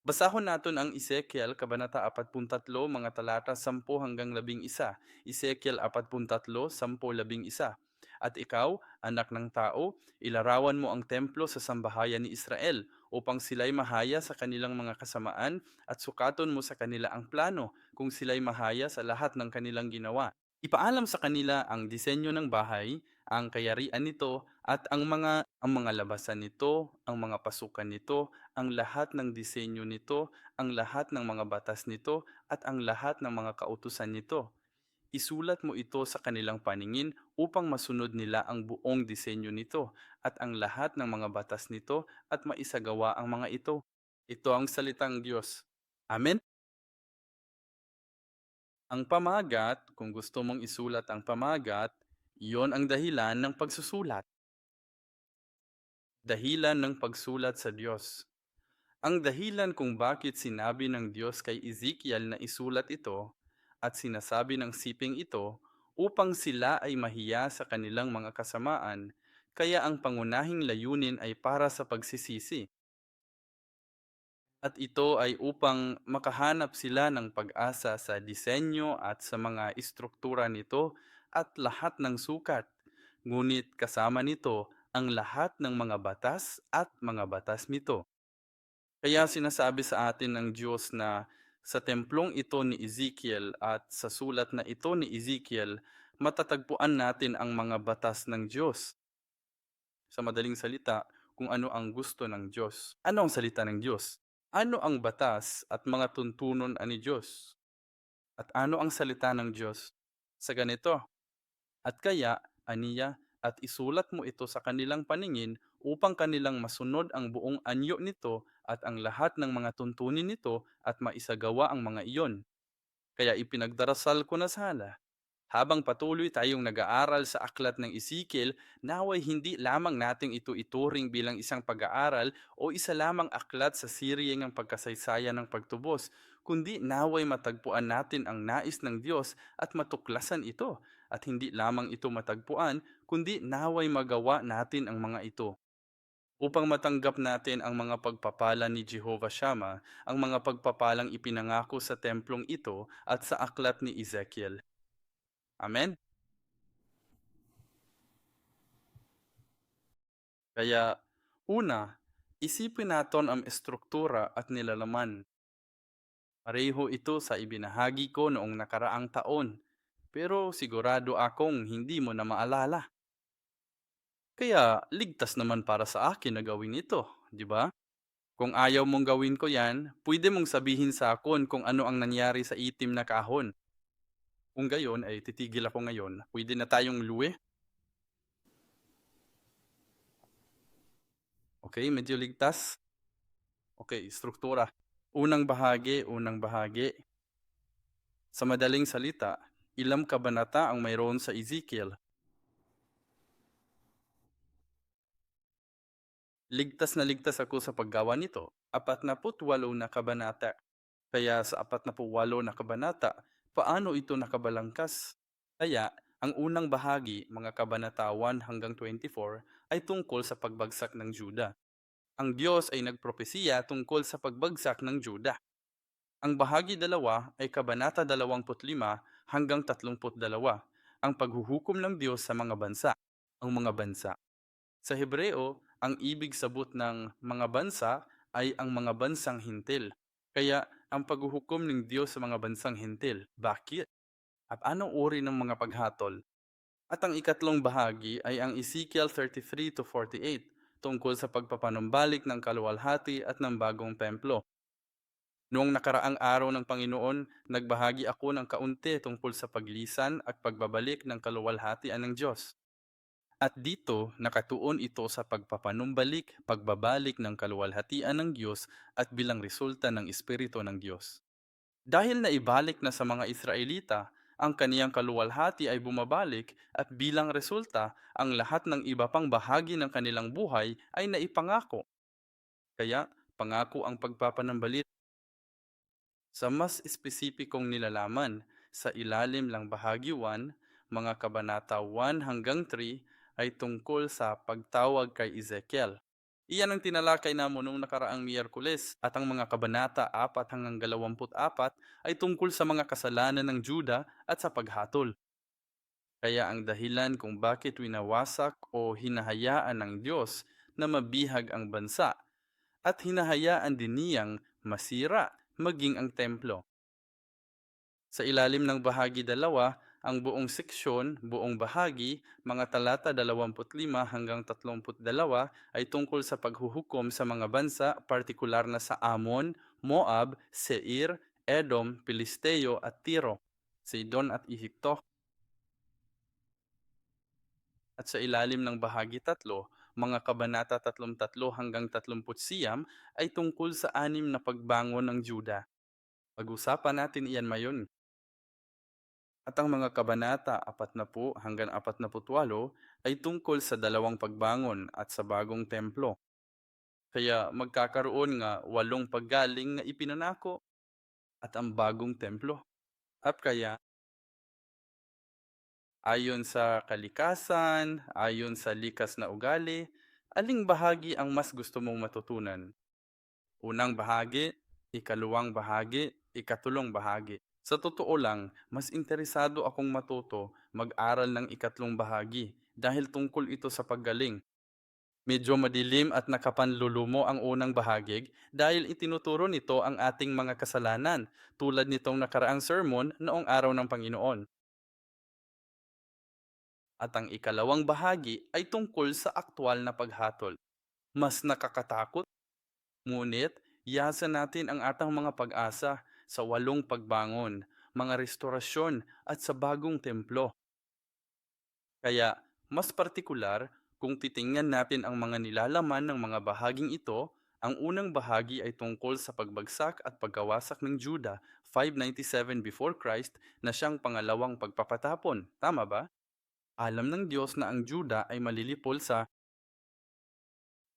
Basahon naton ang Ezekiel kabanata 43 mga talata 10 hanggang 11. Ezekiel 43, 10-11. At ikaw, anak ng tao, ilarawan mo ang templo sa sambahayan ni Israel upang sila'y mahaya sa kanilang mga kasamaan at sukaton mo sa kanila ang plano kung sila'y mahaya sa lahat ng kanilang ginawa. Ipaalam sa kanila ang disenyo ng bahay, ang kayarian nito at ang mga labasan nito, ang mga pasukan nito, ang lahat ng disenyo nito, ang lahat ng mga batas nito at ang lahat ng mga kautusan nito. Isulat mo ito sa kanilang paningin upang masunod nila ang buong disenyo nito at ang lahat ng mga batas nito at maisagawa ang mga ito. Ito ang salitang Diyos. Amen. Ang pamagat, kung gusto mong isulat ang pamagat, iyon ang dahilan ng pagsusulat. Dahilan ng pagsulat sa Diyos. Ang dahilan kung bakit sinabi ng Diyos kay Ezekiel na isulat ito at sinasabi ng siping ito upang sila ay mahiya sa kanilang mga kasamaan, kaya ang pangunahing layunin ay para sa pagsisisi. At ito ay upang makahanap sila ng pag-asa sa disenyo at sa mga istruktura nito at lahat ng sukat. Ngunit kasama nito ang lahat ng mga batas at mga batas nito. Kaya sinasabi sa atin ng Diyos na sa templong ito ni Ezekiel at sa sulat na ito ni Ezekiel, matatagpuan natin ang mga batas ng Diyos. Sa madaling salita, kung ano ang gusto ng Diyos. Ano ang salita ng Diyos? Ano ang batas at mga tuntunon ani Diyos? At ano ang salita ng Diyos? Sa ganito, at kaya, aniya, at isulat mo ito sa kanilang paningin upang kanilang masunod ang buong anyo nito at ang lahat ng mga tuntunin nito at maisagawa ang mga iyon. Kaya ipinagdarasal ko na sana habang patuloy tayong nag-aaral sa aklat ng Ezekiel, naway hindi lamang nating ito ituring bilang isang pag-aaral o isa lamang aklat sa sirye ng pagkasaysayan ng pagtubos, kundi naway matagpuan natin ang nais ng Diyos at matuklasan ito, at hindi lamang ito matagpuan, kundi naway magawa natin ang mga ito. Upang matanggap natin ang mga pagpapala ni Jehovah Shammah, ang mga pagpapalang ipinangako sa templong ito at sa aklat ni Ezekiel. Amen? Kaya, una, isipin naton ang estruktura at nilalaman. Pareho ito sa ibinahagi ko noong nakaraang taon, pero sigurado akong hindi mo na maalala. Kaya, ligtas naman para sa akin na gawin ito, di ba? Kung ayaw mong gawin ko yan, pwede mong sabihin sa akin kung ano ang nangyari sa itim na kahon. Kung gayon ay titigil ako ngayon, pwede na tayong luwi. Okay, medyo ligtas. Okay, struktura. Unang bahagi. Sa madaling salita, ilang kabanata ang mayroon sa Ezekiel? Ligtas na ligtas ako sa paggawa nito. 48 na kabanata. Kaya sa 48 na kabanata, paano ito nakabalangkas? Kaya, ang unang bahagi, mga kabanata 1 hanggang 24, ay tungkol sa pagbagsak ng Juda. Ang Diyos ay nagpropesiya tungkol sa pagbagsak ng Juda. Ang bahagi dalawa ay kabanata 25 hanggang 32, ang paghuhukom ng Diyos sa mga bansa. Ang mga bansa. Sa Hebreo, ang ibig sabot ng mga bansa ay ang mga bansang hintil. Kaya ang paghuhukom ng Diyos sa mga bansang hintil. Bakit? At anong uri ng mga paghatol? At ang ikatlong bahagi ay ang Ezekiel 33 to 48 tungkol sa pagpapanumbalik ng kaluwalhati at ng bagong templo. Noong nakaraang araw ng Panginoon, nagbahagi ako ng kaunti tungkol sa paglisan at pagbabalik ng kaluwalhatian ng Diyos. At dito, nakatuon ito sa pagpapanumbalik, pagbabalik ng kaluwalhatian ng Diyos at bilang resulta ng Espiritu ng Diyos. Dahil naibalik na sa mga Israelita, ang kaniyang kaluwalhati ay bumabalik at bilang resulta, ang lahat ng iba pang bahagi ng kanilang buhay ay naipangako. Kaya, pangako ang pagpapanambalik. Sa mas espesipikong nilalaman, sa ilalim lang bahagi 1, mga kabanata 1 hanggang 3 ay tungkol sa pagtawag kay Ezekiel. Iyan ang tinalakay namo nung nakaraang Miyerkules at ang mga kabanata 4 hanggang 24 ay tungkol sa mga kasalanan ng Juda at sa paghatol. Kaya ang dahilan kung bakit winawasak o hinahayaan ng Diyos na mabihag ang bansa at hinahayaan din niyang masira maging ang templo. Sa ilalim ng bahagi dalawa, ang buong seksyon, buong bahagi, mga talata 25 hanggang 32 ay tungkol sa paghuhukom sa mga bansa, partikular na sa Amon, Moab, Seir, Edom, Pilisteo at Tiro, Sidon at Ehipto. At sa ilalim ng bahagi tatlo, mga kabanata 33 hanggang 39 ay tungkol sa 6 na pagbangon ng Juda. Pag-usapan natin iyan mayon. At ang mga kabanata 40 hanggang 48 ay tungkol sa dalawang pagbangon at sa bagong templo. Kaya magkakaroon nga 8 paggaling na ipinanako at ang bagong templo. At kaya, ayon sa kalikasan, ayon sa likas na ugali, aling bahagi ang mas gusto mong matutunan? Unang bahagi, ikalawang bahagi, ikatulong bahagi. Sa totoo lang, mas interesado akong matuto mag-aral ng ikatlong bahagi dahil tungkol ito sa paggaling. Medyo madilim at nakapanlulumo ang unang bahagig dahil itinuturo nito ang ating mga kasalanan tulad nitong nakaraang sermon noong araw ng Panginoon. At ang ikalawang bahagi ay tungkol sa aktwal na paghatol. Mas nakakatakot. Ngunit, yasa natin ang atang mga pag-asa sa 8 pagbangon, mga restorasyon at sa bagong templo. Kaya, mas partikular, kung titingnan natin ang mga nilalaman ng mga bahaging ito, ang unang bahagi ay tungkol sa pagbagsak at pagkawasak ng Juda 597 before Christ na siyang pangalawang pagpapatapon. Tama ba? Alam ng Diyos na ang Juda ay malilipol sa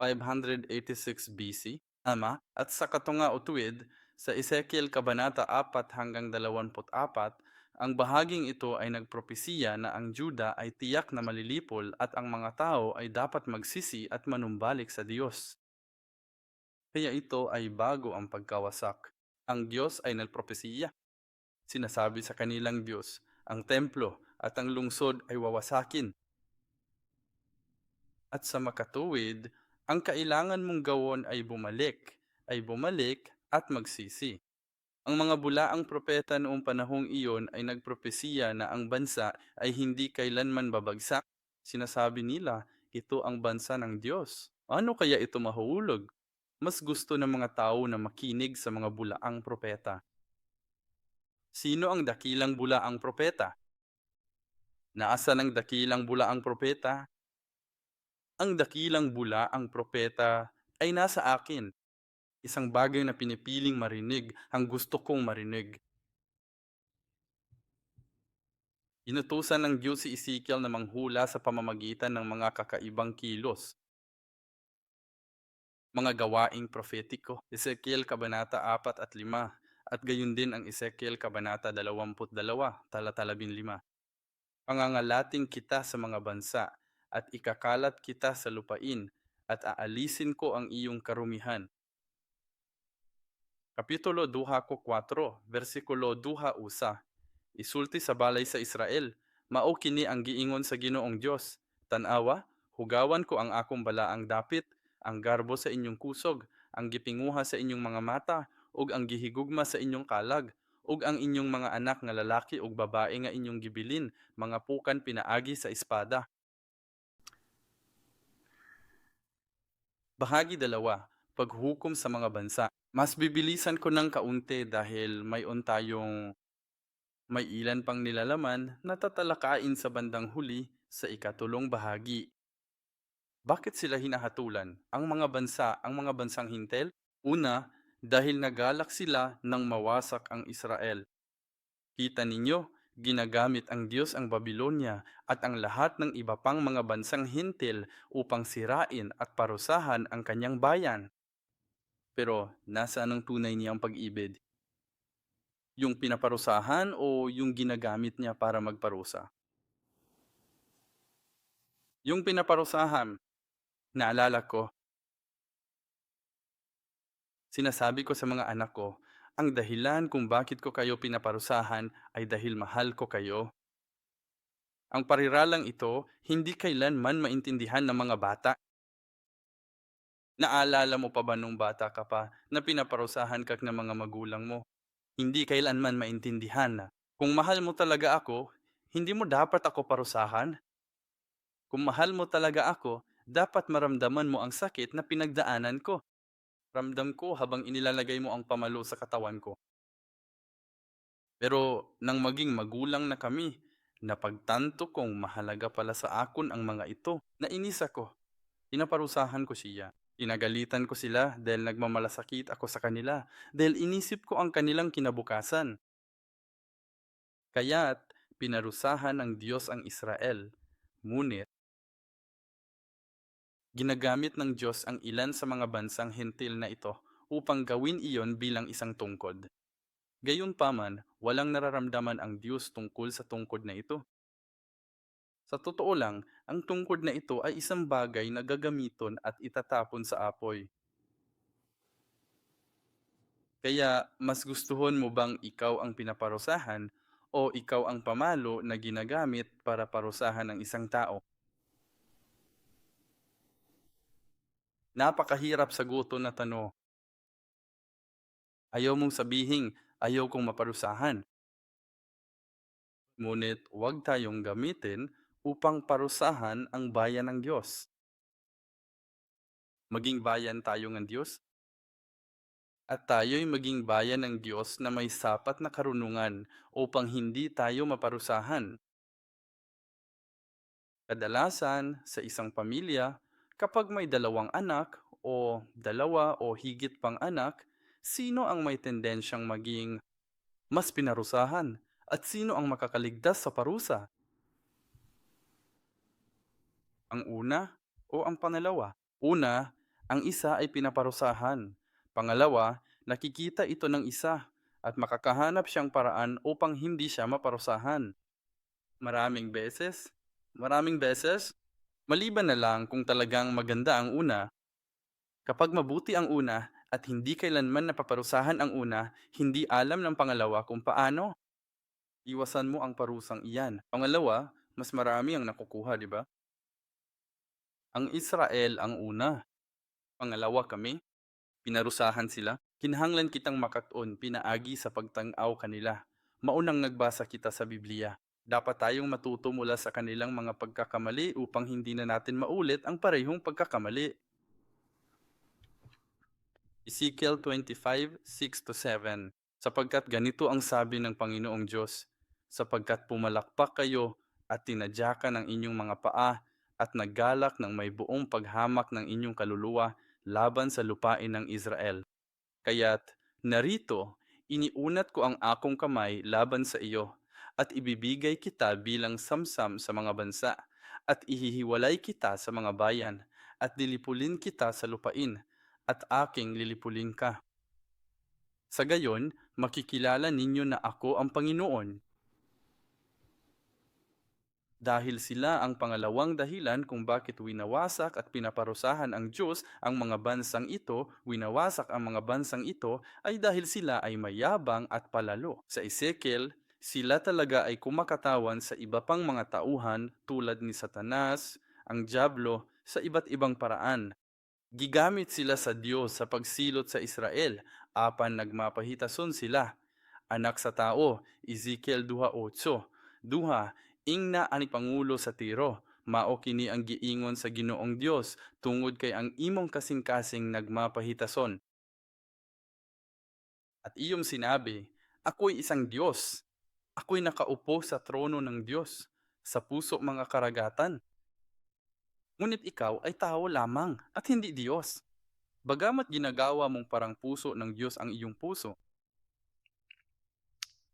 586 BC, tama? At sa katunga o tuwid, sa Ezekiel Kabanata 4 hanggang 24, ang bahaging ito ay nagpropesiya na ang Juda ay tiyak na malilipol at ang mga tao ay dapat magsisi at manumbalik sa Diyos. Kaya ito ay bago ang pagkawasak. Ang Diyos ay nagpropesiya. Sinasabi sa kanilang Diyos, ang templo at ang lungsod ay wawasakin. At sa makatuwid, ang kailangan mong gawon ay bumalik at magsisi. Ang mga bulaang propeta noong panahong iyon ay nagpropesiya na ang bansa ay hindi kailanman babagsak. Sinasabi nila, ito ang bansa ng Diyos. Ano kaya ito mahuhulog? Mas gusto ng mga tao na makinig sa mga bulaang propeta. Sino ang dakilang bulaang propeta? Naasan ang dakilang bulaang propeta? Ang dakilang bulaang propeta ay nasa akin. Isang bagay na pinipiling marinig, ang gusto kong marinig. Inutusan ng Diyos si Ezekiel na manghula sa pamamagitan ng mga kakaibang kilos, mga gawaing propetiko. Ezekiel Kabanata 4 at 5, at gayon din ang Ezekiel Kabanata 22, talata 15. Pangangalating kita sa mga bansa, at ikakalat kita sa lupain, at aalisin ko ang iyong karumihan. Kapitulo 24, versikulo 2 Isulti sa balay sa Israel, mao kini ang giingon sa Ginoong Dios. Tanawa, hugawan ko ang akong balaang dapit, ang garbo sa inyong kusog, ang gipinguha sa inyong mga mata, ug ang gihigugma sa inyong kalag, ug ang inyong mga anak nga lalaki ug babae nga inyong gibilin, mga pukan pinaagi sa espada. Bahagi 2, paghukom sa mga bansa. Mas bibilisan ko ng kaunti dahil may ilan pang nilalaman na tatalakayin sa bandang huli sa ikatulong bahagi. Bakit sila hinahatulan? Ang mga bansang hintel? Una, dahil nagalak sila nang mawasak ang Israel. Kita ninyo, ginagamit ang Diyos ang Babylonia at ang lahat ng iba pang mga bansang hintil upang sirain at parusahan ang kanyang bayan. Pero nasaan ang tunay niyang pag-ibig? Yung pinaparusahan o yung ginagamit niya para magparusa? Yung pinaparusahan, naalala ko, Sinasabi ko sa mga anak ko, ang dahilan kung bakit ko kayo pinaparusahan ay dahil mahal ko kayo. Ang pariralang ito hindi kailanman maintindihan ng mga bata. Naalala mo pa ba nung bata ka pa na pinaparusahan ka ng mga magulang mo? Hindi kailanman maintindihan na, kung mahal mo talaga ako, hindi mo dapat ako parusahan. Kung mahal mo talaga ako, dapat maramdaman mo ang sakit na pinagdaanan ko. Ramdam ko habang inilalagay mo ang pamalo sa katawan ko. Pero nang maging magulang na kami, napagtanto kong mahalaga pala sa akon ang mga ito. Nainis ako. Pinaparusahan ko siya. Inagalitan ko sila dahil nagmamalasakit ako sa kanila. Dahil inisip ko ang kanilang kinabukasan. Kaya't pinarusahan ng Diyos ang Israel. Ngunit ginagamit ng Diyos ang ilan sa mga bansang hentil na ito upang gawin iyon bilang isang tungkod. Gayunpaman, walang nararamdaman ang Diyos tungkol sa tungkod na ito. Sa totoo lang, ang tungkod na ito ay isang bagay na gagamiton at itatapon sa apoy. Kaya, mas gustuhon mo bang ikaw ang pinaparusahan o ikaw ang pamalo na ginagamit para parusahan ng isang tao? Napakahirap saguton na tanong. Ayaw mong sabihing, ayaw kong maparusahan. Ngunit huwag tayong gamitin upang parusahan ang bayan ng Diyos. Maging bayan tayo ng Diyos at tayo'y maging bayan ng Diyos na may sapat na karunungan upang hindi tayo maparusahan. Kadalasan, sa isang pamilya, kapag may dalawang anak o dalawa o higit pang anak, sino ang may tendensyang maging mas pinarusahan at sino ang makakaligtas sa parusa? Ang una o ang pangalawa? Una, ang isa ay pinaparusahan. Pangalawa, nakikita ito ng isa at makakahanap siyang paraan upang hindi siya maparusahan. Maraming beses? Maraming beses? Maliban na lang kung talagang maganda ang una, kapag mabuti ang una at hindi kailanman napaparusahan ang una, hindi alam ng pangalawa kung paano. Iwasan mo ang parusang iyan. Pangalawa, mas marami ang nakukuha, di ba? Ang Israel ang una. Pangalawa kami. Pinarusahan sila. Kinahanglan kitang makatuon, pinaagi sa pagtang-aw kanila. Maunang nagbasa kita sa Biblia. Dapat tayong matuto mula sa kanilang mga pagkakamali upang hindi na natin maulit ang parehong pagkakamali. Ezekiel 25:6-7. Sapagkat ganito ang sabi ng Panginoong Diyos, sapagkat pumalakpak kayo at tinadyakan ang inyong mga paa at naggalak ng may buong paghamak ng inyong kaluluwa laban sa lupain ng Israel. Kaya't narito, iniunat ko ang akong kamay laban sa iyo at ibibigay kita bilang samsam sa mga bansa at ihihiwalay kita sa mga bayan at lilipulin kita sa lupain at aking lilipulin ka. Sa gayon, makikilala ninyo na ako ang Panginoon. Dahil sila ang pangalawang dahilan kung bakit winawasak at pinaparusahan ang Diyos ang mga bansang ito, winawasak ang mga bansang ito ay dahil sila ay mayabang at palalo. Sa Ezekiel, sila talaga ay kumakatawan sa iba pang mga tauhan tulad ni Satanas, ang Diablo, sa iba't ibang paraan. Gigamit sila sa Diyos sa pagsilot sa Israel, apan nagmapahitason sila. Anak sa tao, Ezekiel 2:8. Duha, ingna ani pangulo sa Tiro, mao kini ang giingon sa Ginoong Dios, tungod kay ang imong kasing-kasing nagmapahitason. At iyong sinabi, ako'y isang Diyos. Ako'y nakaupo sa trono ng Diyos, sa puso mga karagatan. Ngunit ikaw ay tao lamang at hindi Diyos. Bagamat ginagawa mong parang puso ng Diyos ang iyong puso,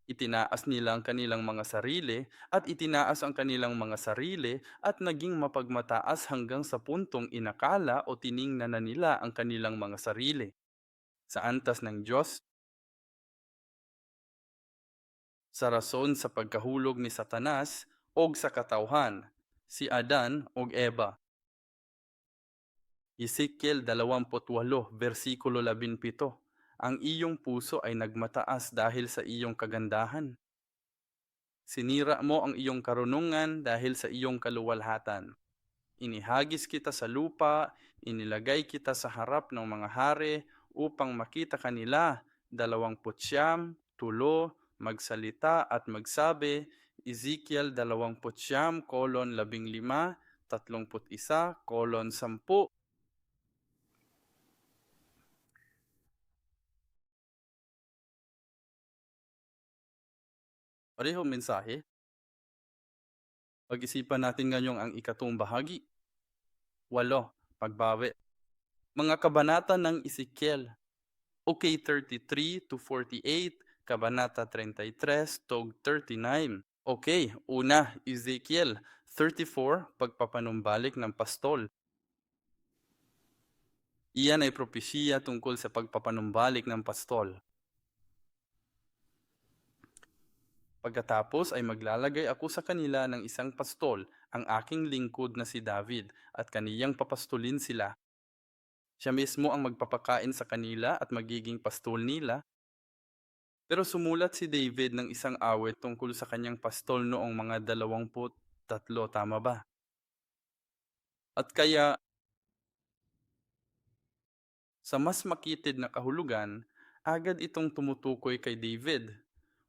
itinaas nila ang kanilang mga sarili at itinaas ang kanilang mga sarili at naging mapagmataas hanggang sa puntong inakala o tiningnan na nila ang kanilang mga sarili. Sa antas ng Diyos, sa rason sa pagkahulog ni Satanas o sa katawhan, si Adan o Eva. Ezekiel 28, versikulo 17. Ang iyong puso ay nagmataas dahil sa iyong kagandahan. Sinira mo ang iyong karunungan dahil sa iyong kaluwalhatan. Inihagis kita sa lupa, inilagay kita sa harap ng mga hari upang makita kanila, 29, magsalita at magsabi, Ezekiel 29:15, 31:10. Parehong mensahe. Pag-isipan natin ngayong ang ikatong bahagi. 8, pagbawi. Mga kabanata ng Ezekiel. Okay, 33 to 48, Kabanata 33 to 39. Okay, una, Ezekiel 34, pagpapanumbalik ng pastol. Iyan ay propesiya tungkol sa pagpapanumbalik ng pastol. Pagkatapos ay maglalagay ako sa kanila ng isang pastol, ang aking lingkod na si David, at kaniyang papastulin sila. Siya mismo ang magpapakain sa kanila at magiging pastol nila. Pero sumulat si David ng isang awit tungkol sa kanyang pastol noong mga 23, tama ba? At kaya, sa mas makitid na kahulugan, agad itong tumutukoy kay David.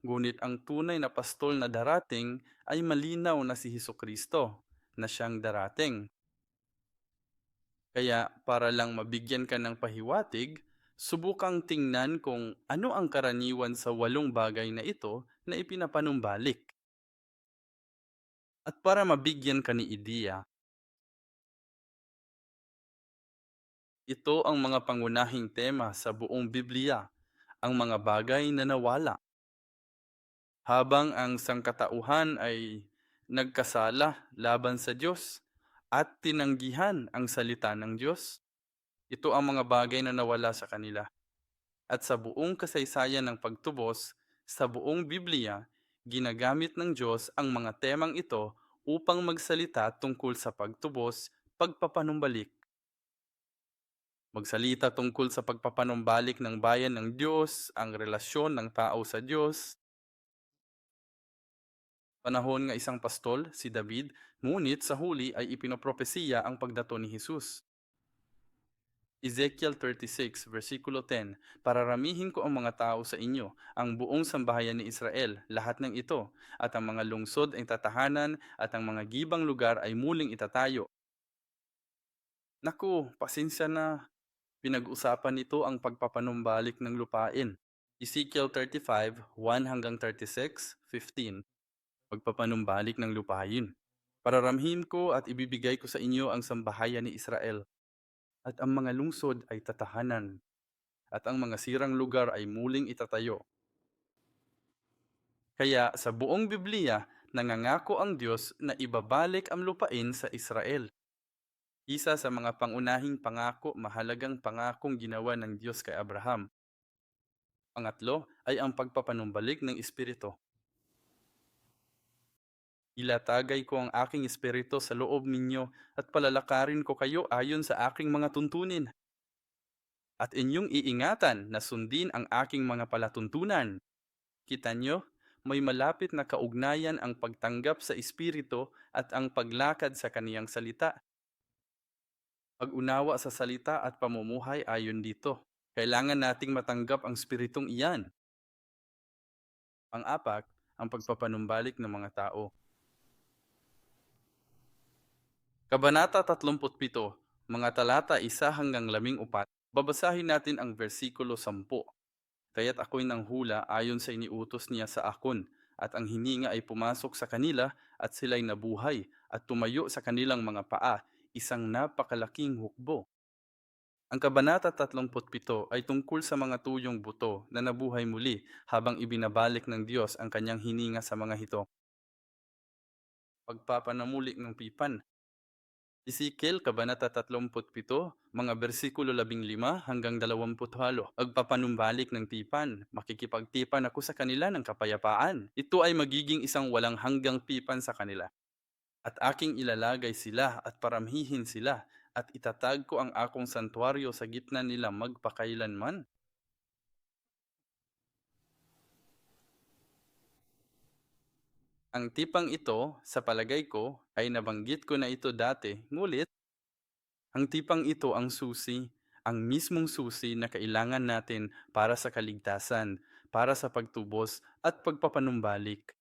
Ngunit ang tunay na pastol na darating ay malinaw na si Hesukristo, na siyang darating. Kaya para lang mabigyan ka ng pahiwatig, subukang tingnan kung ano ang karaniwan sa 8 bagay na ito na ipinapanumbalik. At para mabigyan ka ni ideya, ito ang mga pangunahing tema sa buong Biblia, ang mga bagay na nawala. Habang ang sangkatauhan ay nagkasala laban sa Diyos at tinanggihan ang salita ng Diyos, ito ang mga bagay na nawala sa kanila. At sa buong kasaysayan ng pagtubos, sa buong Biblia, ginagamit ng Diyos ang mga temang ito upang magsalita tungkol sa pagtubos, pagpapanumbalik. Magsalita tungkol sa pagpapanumbalik ng bayan ng Diyos, ang relasyon ng tao sa Diyos. Panahon nga isang pastol, si David, ngunit sa huli ay ipinopropesiya ang pagdato ni Jesus. Ezekiel 36, versikulo 10, Pararamihin ko ang mga tao sa inyo, ang buong sambahayan ni Israel, lahat ng ito, at ang mga lungsod ay tatahanan, at ang mga gibang lugar ay muling itatayo. Naku, pasensya na, pinag-usapan nito ang pagpapanumbalik ng lupain. Ezekiel 35, 1-36, 15, Pagpapanumbalik ng lupain. Pararamhin ko at ibibigay ko sa inyo ang sambahayan ni Israel, at ang mga lungsod ay tatahanan, at ang mga sirang lugar ay muling itatayo. Kaya sa buong Biblia, nangangako ang Diyos na ibabalik ang lupain sa Israel. Isa sa mga pangunahing pangako, mahalagang pangakong ginawa ng Diyos kay Abraham. Pangatlo ay ang pagpapanumbalik ng Espiritu. Ilatagay ko ang aking espiritu sa loob ninyo at palalakarin ko kayo ayon sa aking mga tuntunin. At inyong iingatan na sundin ang aking mga palatuntunan. Kita nyo, may malapit na kaugnayan ang pagtanggap sa espiritu at ang paglakad sa kaniyang salita. Pag-unawa sa salita at pamumuhay ayon dito. Kailangan nating matanggap ang espiritong iyan. Pang-apat, ang pagpapanumbalik ng mga tao. Kabanata 37, mga talata 1-14. Babasahin natin ang versikulo 10. Kaya't ako'y nanghula ayon sa iniutos niya sa akon, at ang hininga ay pumasok sa kanila, at sila'y nabuhay, at tumayo sa kanilang mga paa, isang napakalaking hukbo. Ang Kabanata 37 ay tungkol sa mga tuyong buto na nabuhay muli habang ibinabalik ng Diyos ang kanyang hininga sa mga hito. Pagpapanamuli ng pipan. Ezekiel, Kabanata 37, mga bersikulo 15-28. Pagpapanumbalik ng tipan. Makikipagtipan ako sa kanila ng kapayapaan. Ito ay magiging isang walang hanggang tipan sa kanila. At aking ilalagay sila at paramhihin sila, at itatag ko ang akong santuaryo sa gitna nila magpakailanman. Ang tipang ito, sa palagay ko, ay nabanggit ko na ito dati, ngulit ang tipang ito ang susi, ang mismong susi na kailangan natin para sa kaligtasan, para sa pagtubos at pagpapanumbalik.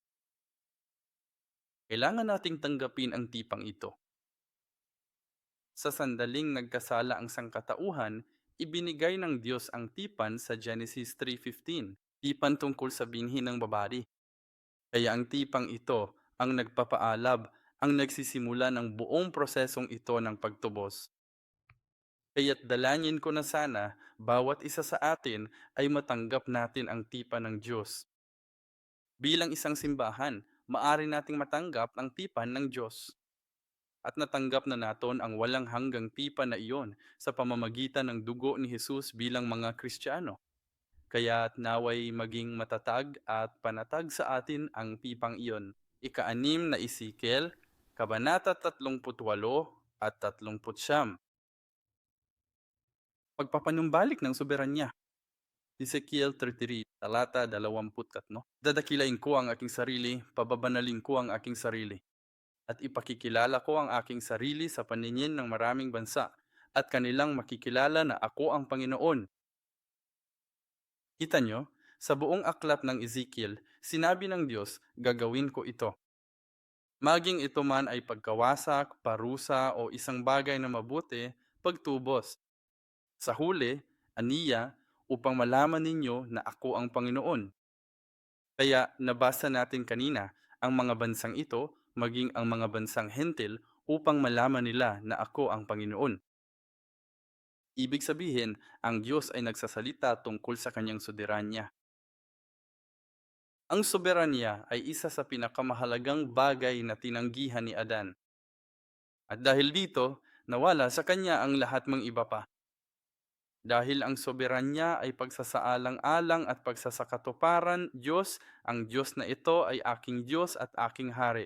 Kailangan nating tanggapin ang tipang ito. Sa sandaling nagkasala ang sangkatauhan, ibinigay ng Diyos ang tipan sa Genesis 3:15, tipan tungkol sa binhi ng babae. Kaya ang tipang ito ang nagpapaalab, ang nagsisimula ng buong prosesong ito ng pagtubos. Kaya't dalangin ko na sana bawat isa sa atin ay matanggap natin ang tipan ng Diyos. Bilang isang simbahan, maari nating matanggap ang tipan ng Diyos. At natanggap na naton ang walang hanggang tipan na iyon sa pamamagitan ng dugo ni Jesus bilang mga Kristiyano. Kaya't naway maging matatag at panatag sa atin ang tipang iyon. Ika-6 na Ezekiel, Kabanata 38 at 39. Pagpapanumbalik ng soberanya. Ezekiel 33, talata 23. Dadakilain ko ang aking sarili, pababanalin ko ang aking sarili, at ipakikilala ko ang aking sarili sa paningin ng maraming bansa, at kanilang makikilala na ako ang Panginoon. Kita nyo, sa buong aklat ng Ezekiel, sinabi ng Diyos, gagawin ko ito. Maging ito man ay pagkawasak, parusa o isang bagay na mabuti, pagtubos. Sa huli, aniya, upang malaman ninyo na ako ang Panginoon. Kaya nabasa natin kanina ang mga bansang ito, maging ang mga bansang hentil, upang malaman nila na ako ang Panginoon. Ibig sabihin, ang Diyos ay nagsasalita tungkol sa kanyang soberanya. Ang soberanya ay isa sa pinakamahalagang bagay na tinanggihan ni Adan. At dahil dito, nawala sa kanya ang lahat mang iba pa. Dahil ang soberanya ay pagsasaalang-alang at pagsasakatuparan, Diyos, ang Diyos na ito ay aking Diyos at aking hari.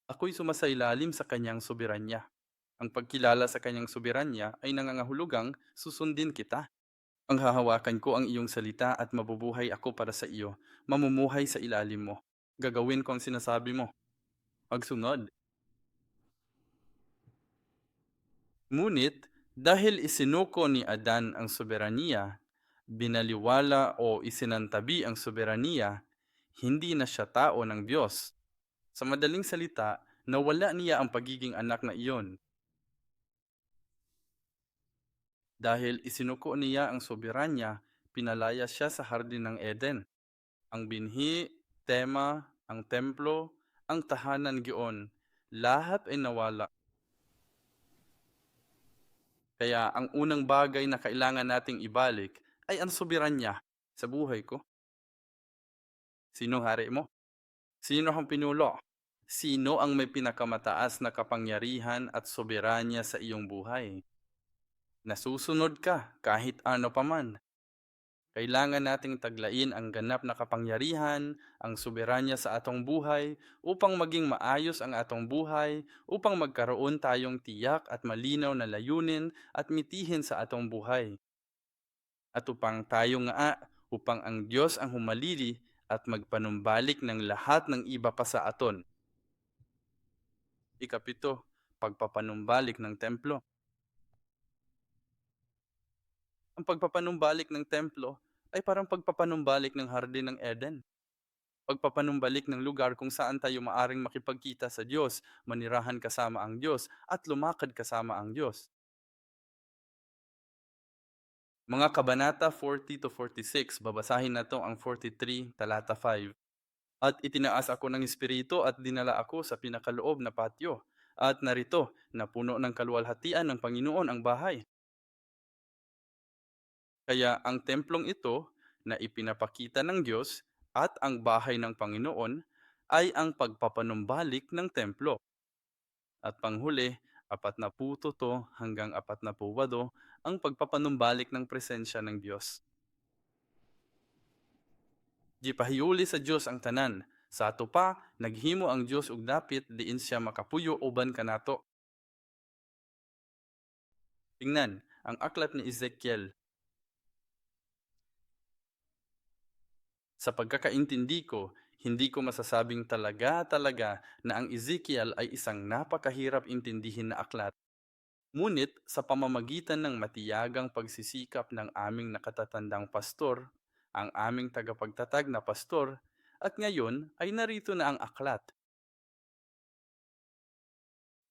Ako'y sumasailalim sa kanyang soberanya. Ang pagkilala sa kanyang soberanya ay nangangahulugang susundin kita. Ang hahawakan ko ang iyong salita at mabubuhay ako para sa iyo, mamumuhay sa ilalim mo. Gagawin ko ang sinasabi mo. Magsunod. Ngunit, dahil isinuko ni Adan ang soberanya, binaliwala o isinantabi ang soberanya, hindi na siya tao ng Diyos. Sa madaling salita, nawala niya ang pagiging anak na iyon. Dahil isinuko niya ang soberanya, pinalaya siya sa hardin ng Eden. Ang binhi, tema, ang templo, ang tahanan giyon, lahat ay nawala. Kaya ang unang bagay na kailangan nating ibalik ay ang soberanya sa buhay ko. Sino hari mo? Sino ang pinulo? Sino ang may pinakamataas na kapangyarihan at soberanya sa iyong buhay? Nasusunod ka kahit ano paman. Kailangan nating taglain ang ganap na kapangyarihan, ang soberanya sa atong buhay, upang maging maayos ang atong buhay, upang magkaroon tayong tiyak at malinaw na layunin at mitihin sa atong buhay. At upang tayo upang ang Diyos ang humalili at magpanumbalik ng lahat ng iba pa sa aton. Ikapito, pagpapanumbalik ng templo. Ang pagpapanumbalik ng templo ay parang pagpapanumbalik ng hardin ng Eden. Pagpapanumbalik ng lugar kung saan tayo maaring makipagkita sa Diyos, manirahan kasama ang Diyos, at lumakad kasama ang Diyos. Mga Kabanata 40 to 46, babasahin na to ang 43, talata 5. At itinaas ako ng Espiritu at dinala ako sa pinakaloob na patio. At narito, na puno ng kaluwalhatian ng Panginoon ang bahay. Kaya ang templong ito na ipinapakita ng Diyos at ang bahay ng Panginoon ay ang pagpapanumbalik ng templo. At panghuli, 47 hanggang 48 ang pagpapanumbalik ng presensya ng Diyos. Di pahiuli sa Diyos ang tanan. Sa ato pa, naghimo ang Diyos og dapit diin siya makapuyo uban kanato. Tingnan, ang aklat ni Ezekiel. Sa pagkakaintindi ko, Hindi ko masasabing talaga-talaga na ang Ezekiel ay isang napakahirap intindihin na aklat. Ngunit sa pamamagitan ng matiyagang pagsisikap ng aming nakatatandang pastor, ang aming tagapagtatag na pastor, at ngayon ay narito na ang aklat.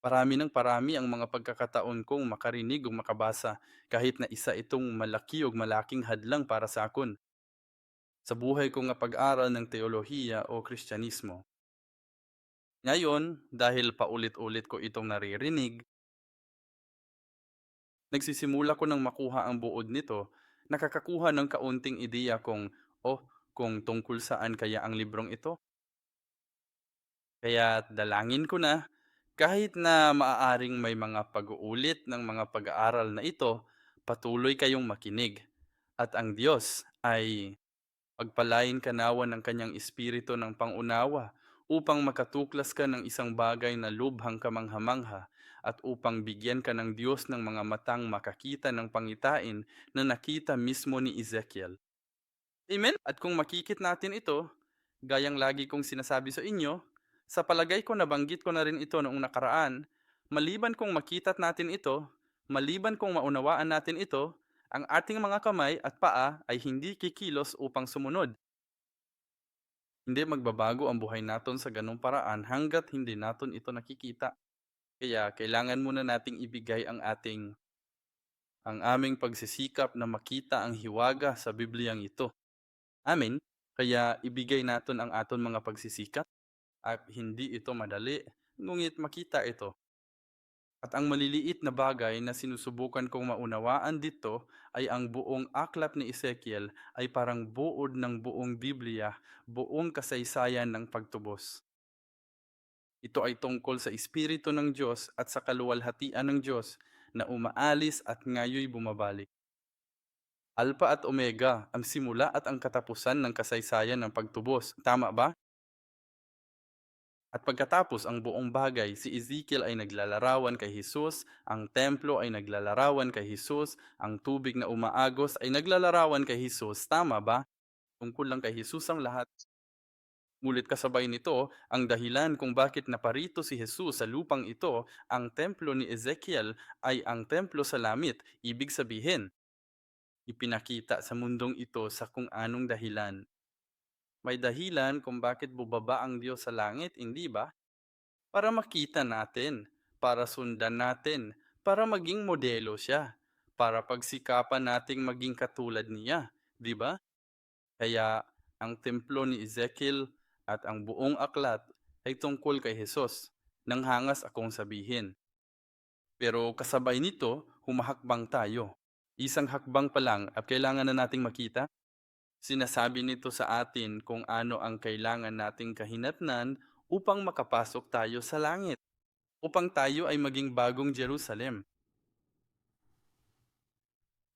Parami ng parami ang mga pagkakataon kong makarinig o makabasa kahit na isa itong malaki o malaking hadlang para sa akon sa buhay ko nga pag-aral ng teolohiya o kristyanismo. Ngayon, dahil paulit-ulit ko itong naririnig, nagsisimula ko ng makuha ang buod nito, nakakakuha ng kaunting ideya oh, kung tungkol saan kaya ang librong ito. Kaya dalangin ko na kahit na maaaring may mga pag-uulit ng mga pag-aaral na ito, patuloy kayong makinig. At ang Diyos ay pagpalain ka nawa ng kanyang espiritu ng pangunawa upang makatuklas ka ng isang bagay na lubhang kamangha-mangha at upang bigyan ka ng Diyos ng mga matang makakita ng pangitain na nakita mismo ni Ezekiel. Amen? At kung makikit natin ito, gayang lagi kong sinasabi sa inyo, sa palagay ko nabanggit ko na rin ito noong nakaraan, maliban kung makita't natin ito, maliban kung maunawaan natin ito, ang ating mga kamay at paa ay hindi kikilos upang sumunod. Hindi magbabago ang buhay natin sa ganung paraan hanggat hindi natin ito nakikita. Kaya kailangan muna nating ibigay ang aming pagsisikap na makita ang hiwaga sa Bibliang ito. Amen. Kaya ibigay natin ang aton mga pagsisikap at hindi ito madali, ngunit makita ito. At ang maliliit na bagay na sinusubukan kong maunawaan dito ay ang buong aklat ni Ezekiel ay parang buod ng buong Biblia, buong kasaysayan ng pagtubos. Ito ay tungkol sa Espiritu ng Diyos at sa kaluwalhatian ng Diyos na umaalis at ngayoy bumabalik. Alpha at Omega, ang simula at ang katapusan ng kasaysayan ng pagtubos. Tama ba? At pagkatapos ang buong bagay, si Ezekiel ay naglalarawan kay Jesus, ang templo ay naglalarawan kay Jesus, ang tubig na umaagos ay naglalarawan kay Jesus. Tama ba? Tungkol lang kay Jesus ang lahat. Ngunit kasabay nito, ang dahilan kung bakit naparito si Jesus sa lupang ito, ang templo ni Ezekiel ay ang templo sa langit. Ibig sabihin, ipinakita sa mundong ito sa kung anong dahilan. May dahilan kung bakit bubaba ang Diyos sa langit, hindi ba? Para makita natin, para sundan natin, para maging modelo siya, para pagsikapan nating maging katulad niya, di ba? Kaya ang templo ni Ezekiel at ang buong aklat ay tungkol kay Jesus, nang hangas akong sabihin. Pero kasabay nito, humahakbang tayo. Isang hakbang pa lang at kailangan na nating makita. Sinasabi nito sa atin kung ano ang kailangan nating kahinatnan upang makapasok tayo sa langit, upang tayo ay maging bagong Jerusalem.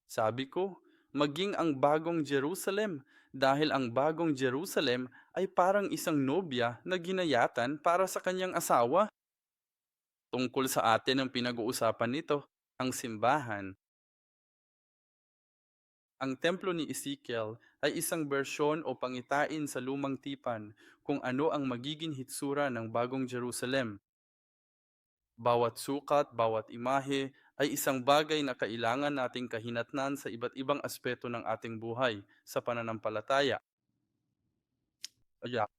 Sabi ko, maging ang bagong Jerusalem dahil ang bagong Jerusalem ay parang isang nobya na ginayatan para sa kanyang asawa. Tungkol sa atin ang pinag-uusapan nito, ang simbahan. Ang templo ni Ezekiel ay isang bersyon o pangitain sa lumang tipan kung ano ang magiging hitsura ng bagong Jerusalem. Bawat sukat, bawat imahe ay isang bagay na kailangan nating kahinatnan sa iba't ibang aspeto ng ating buhay sa pananampalataya. Kaya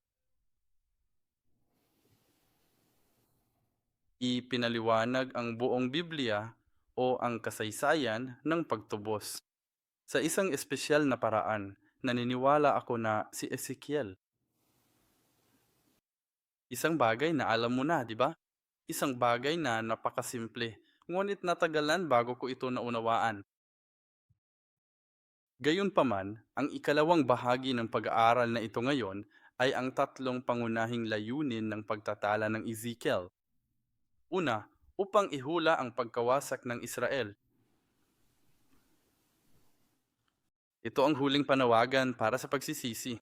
ipinaliwanag ang buong Biblia o ang kasaysayan ng pagtubos. Sa isang espesyal na paraan, naniniwala ako na si Ezekiel. Isang bagay na alam mo na, di ba? Isang bagay na napakasimple, ngunit natagalan bago ko ito naunawaan. Gayunpaman, ang ikalawang bahagi ng pag-aaral na ito ngayon ay ang tatlong pangunahing layunin ng pagtatala ng Ezekiel. Una, upang ihula ang pagkawasak ng Israel. Ito ang huling panawagan para sa pagsisisi.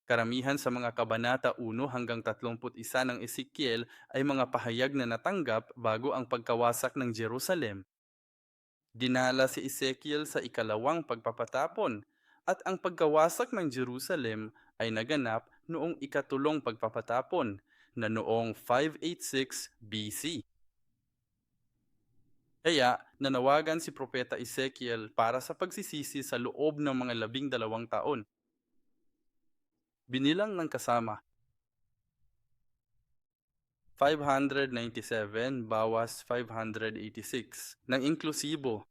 Karamihan sa mga kabanata 1 hanggang 31 ng Ezekiel ay mga pahayag na natanggap bago ang pagkawasak ng Jerusalem. Dinala si Ezekiel sa ikalawang pagpapatapon at ang pagkawasak ng Jerusalem ay naganap noong ikatulong pagpapatapon na noong 586 BC. Kaya nanawagan si Propeta Ezekiel para sa pagsisisi sa loob ng mga 12 taon. Binilang ng kasama 597 bawas 586 ng inklusibo.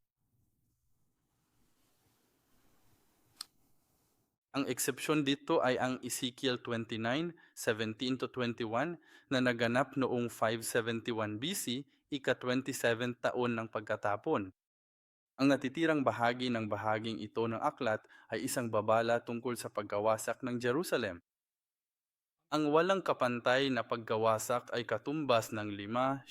Ang eksepsyon dito ay ang Ezekiel 29:17-21 na naganap noong 571 BC, ika-27 taon ng pagkatapon. Ang natitirang bahagi ng bahaging ito ng aklat ay isang babala tungkol sa pagkawasak ng Jerusalem. Ang walang kapantay na pagkawasak ay katumbas ng 5-10.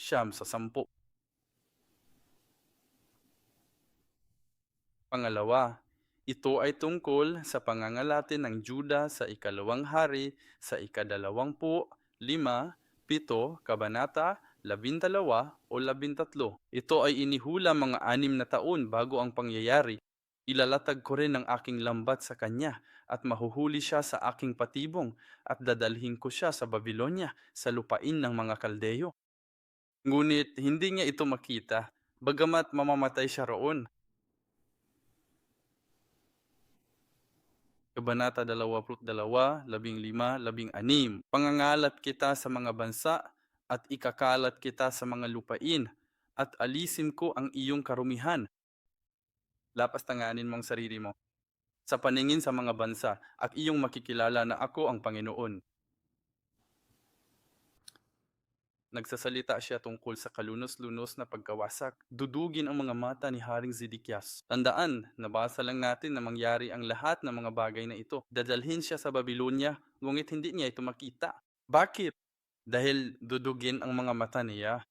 Pangalawa, ito ay tungkol sa pangangalati ng Juda sa ikalawang hari sa ika-25, 7, kabanata 12 o 13. Ito ay inihula mga 6 na taon bago ang pangyayari. Ilalatag ko rin ang aking lambat sa kanya at mahuhuli siya sa aking patibong at dadalhin ko siya sa Babylonia sa lupain ng mga Kaldeo. Ngunit hindi niya ito makita, bagamat mamamatay siya roon. Kabanata 22, 15, 16. Pangangalat kita sa mga bansa at ikakalat kita sa mga lupain at alisin ko ang iyong karumihan. Lapas tanganin mong sarili mo sa paningin sa mga bansa at iyong makikilala na ako ang Panginoon. Nagsasalita siya tungkol sa kalunos-lunos na pagkawasak. Dudugin ang mga mata ni Haring Zedekias. Tandaan, nabasa lang natin na mangyari ang lahat ng mga bagay na ito. Dadalhin siya sa Babylonia, ngunit hindi niya ito makita. Bakit? Dahil dudugin ang mga mata niya.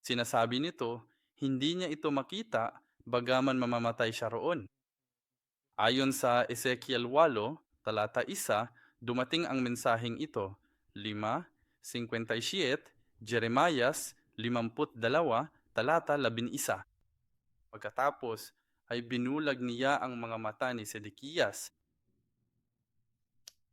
Sinasabi nito, hindi niya ito makita, bagaman mamamatay siya roon. Ayon sa Ezekiel 8, talata 1, dumating ang mensaheng ito, 5:57, Jeremias 52, talata 11. Pagkatapos ay binulag niya ang mga mata ni Sedekias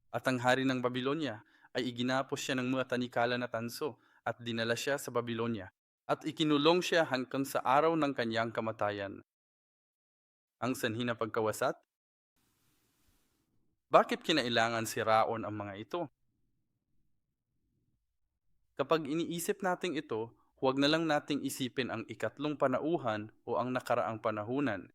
at ang hari ng Babylonia ay iginapos siya ng mga tanikala na tanso at dinala siya sa Babylonia at ikinulong siya hanggang sa araw ng kanyang kamatayan. Ang sanhi ng pagkawasat? Bakit kinailangan siraon ang mga ito? Kapag iniisip natin ito, huwag na lang nating isipin ang ikatlong panauhan o ang nakaraang panahunan.